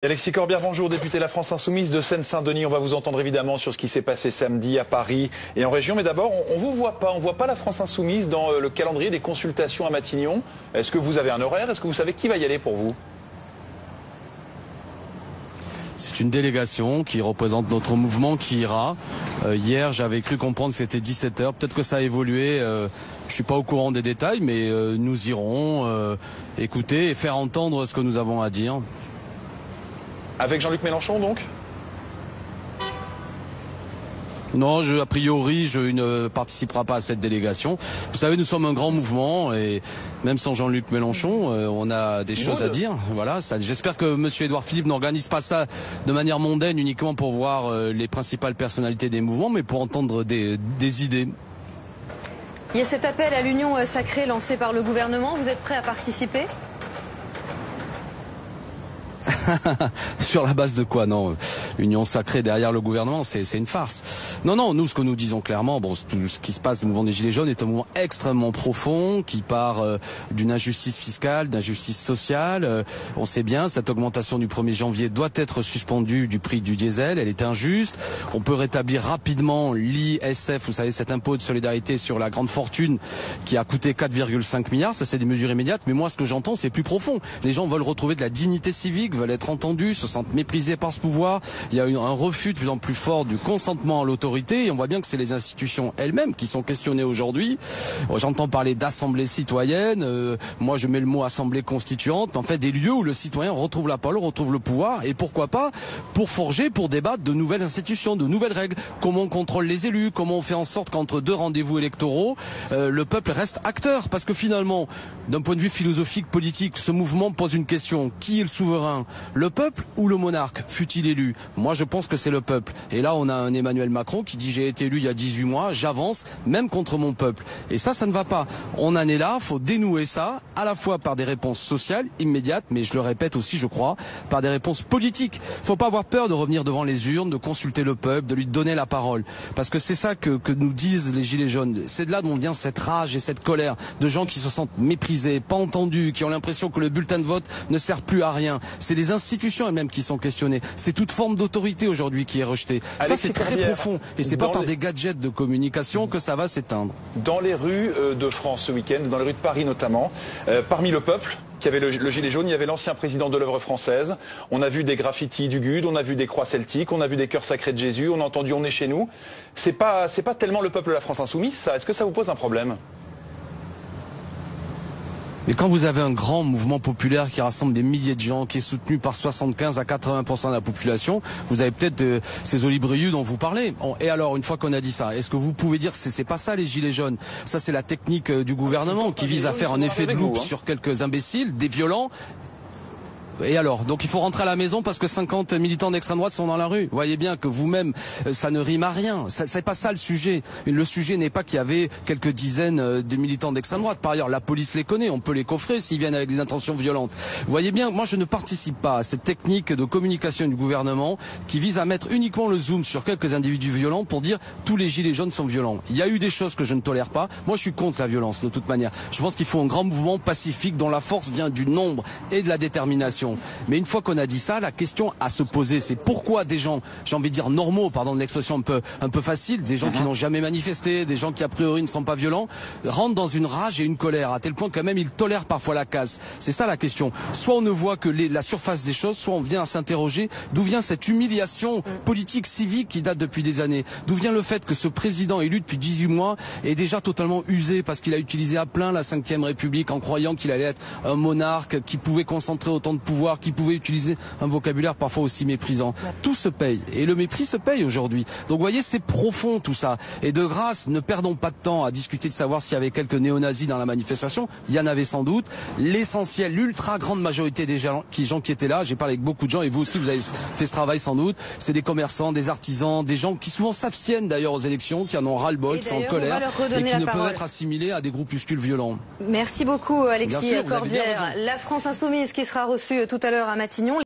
Alexis Corbière, bonjour, député La France Insoumise de Seine-Saint-Denis. On va vous entendre évidemment sur ce qui s'est passé samedi à Paris et en région. Mais d'abord, on vous voit pas, on voit pas La France Insoumise dans le calendrier des consultations à Matignon. Est-ce que vous avez un horaire? Est-ce que vous savez qui va y aller pour vous? C'est une délégation qui représente notre mouvement qui ira. Hier, j'avais cru comprendre que c'était 17h. Peut-être que ça a évolué. Je suis pas au courant des détails, mais nous irons écouter et faire entendre ce que nous avons à dire. Avec Jean-Luc Mélenchon, donc? Non, a priori, je ne participerai pas à cette délégation. Vous savez, nous sommes un grand mouvement et même sans Jean-Luc Mélenchon, on a des choses à dire. Voilà, j'espère que M. Édouard Philippe n'organise pas ça de manière mondaine uniquement pour voir les principales personnalités des mouvements, mais pour entendre des idées. Il y a cet appel à l'union sacrée lancé par le gouvernement. Vous êtes prêt à participer ? Sur la base de quoi? Non, l'union sacrée derrière le gouvernement, c'est une farce. Non, nous, ce que nous disons clairement, bon, tout ce qui se passe, le mouvement des Gilets jaunes est un mouvement extrêmement profond qui part d'une injustice fiscale, d'injustice sociale. On sait bien, cette augmentation du 1er janvier doit être suspendue du prix du diesel, elle est injuste. On peut rétablir rapidement l'ISF, vous savez, cet impôt de solidarité sur la grande fortune qui a coûté 4,5 milliards. Ça, c'est des mesures immédiates, mais moi, ce que j'entends, c'est plus profond. Les gens veulent retrouver de la dignité civique, veulent être entendus, se sentent méprisés par ce pouvoir. Il y a eu un refus de plus en plus fort du consentement à l'autorité et on voit bien que c'est les institutions elles-mêmes qui sont questionnées aujourd'hui. J'entends parler d'assemblée citoyenne, moi je mets le mot assemblée constituante, en fait des lieux où le citoyen retrouve la parole, retrouve le pouvoir et pourquoi pas pour forger, pour débattre de nouvelles institutions, de nouvelles règles. Comment on contrôle les élus, comment on fait en sorte qu'entre deux rendez-vous électoraux, le peuple reste acteur. Parce que finalement, d'un point de vue philosophique, politique, ce mouvement pose une question. Qui est le souverain? Le peuple ou le monarque, fut-il élu? Moi, je pense que c'est le peuple. Et là, on a un Emmanuel Macron qui dit j'ai été élu il y a 18 mois, j'avance, même contre mon peuple. Et ça ne va pas. On en est là, faut dénouer ça, à la fois par des réponses sociales, immédiates, mais je le répète aussi, je crois, par des réponses politiques. Faut pas avoir peur de revenir devant les urnes, de consulter le peuple, de lui donner la parole. Parce que c'est ça que nous disent les Gilets jaunes. C'est de là dont vient cette rage et cette colère de gens qui se sentent méprisés, pas entendus, qui ont l'impression que le bulletin de vote ne sert plus à rien. C'est les institutions elles-mêmes qui sont questionnées. C'est toute forme d'autorité aujourd'hui qui est rejetée. Ça, c'est très profond. Et c'est pas par des gadgets de communication que ça va s'éteindre. Dans les rues de France ce week-end, dans les rues de Paris notamment, parmi le peuple qui avait le gilet jaune, il y avait l'ancien président de l'œuvre française. On a vu des graffitis du GUD, on a vu des croix celtiques, on a vu des cœurs sacrés de Jésus, on a entendu on est chez nous. C'est pas tellement le peuple de la France insoumise, ça. Est-ce que ça vous pose un problème? Mais quand vous avez un grand mouvement populaire qui rassemble des milliers de gens, qui est soutenu par 75 à 80% de la population, vous avez peut-être ces olibrius dont vous parlez. Et alors, une fois qu'on a dit ça, est-ce que vous pouvez dire que c'est pas ça les gilets jaunes? Ça, c'est la technique du gouvernement qui vise à faire un effet de loupe sur quelques imbéciles, des violents. Et alors, donc il faut rentrer à la maison parce que 50 militants d'extrême droite sont dans la rue. Vous voyez bien que vous-même, ça ne rime à rien. C'est pas ça le sujet. Le sujet n'est pas qu'il y avait quelques dizaines de militants d'extrême droite. Par ailleurs, la police les connaît. On peut les coffrer s'ils viennent avec des intentions violentes. Vous voyez bien, moi je ne participe pas à cette technique de communication du gouvernement qui vise à mettre uniquement le zoom sur quelques individus violents pour dire tous les gilets jaunes sont violents. Il y a eu des choses que je ne tolère pas. Moi je suis contre la violence de toute manière. Je pense qu'il faut un grand mouvement pacifique dont la force vient du nombre et de la détermination. Mais une fois qu'on a dit ça, la question à se poser, c'est pourquoi des gens, j'ai envie de dire normaux, pardon de l'expression un peu facile, des gens qui n'ont jamais manifesté, des gens qui a priori ne sont pas violents, rentrent dans une rage et une colère, à tel point quand même ils tolèrent parfois la casse. C'est ça la question. Soit on ne voit que la surface des choses, soit on vient à s'interroger d'où vient cette humiliation politique, civique qui date depuis des années. D'où vient le fait que ce président élu depuis 18 mois est déjà totalement usé parce qu'il a utilisé à plein la 5e République en croyant qu'il allait être un monarque qui pouvait concentrer autant de pouvoir, qui pouvait utiliser un vocabulaire parfois aussi méprisant. Tout se paye. Et le mépris se paye aujourd'hui. Donc vous voyez, c'est profond tout ça. Et de grâce, ne perdons pas de temps à discuter de savoir s'il y avait quelques néo-nazis dans la manifestation. Il y en avait sans doute. L'essentiel, l'ultra grande majorité des gens qui étaient là, j'ai parlé avec beaucoup de gens, et vous aussi vous avez fait ce travail sans doute, c'est des commerçants, des artisans, des gens qui souvent s'abstiennent d'ailleurs aux élections, qui en ont ras-le-bol, qui sont en colère, et qui ne peuvent être assimilés à des groupuscules violents. Merci beaucoup Alexis Corbière. La France Insoumise qui sera reçue tout à l'heure à Matignon.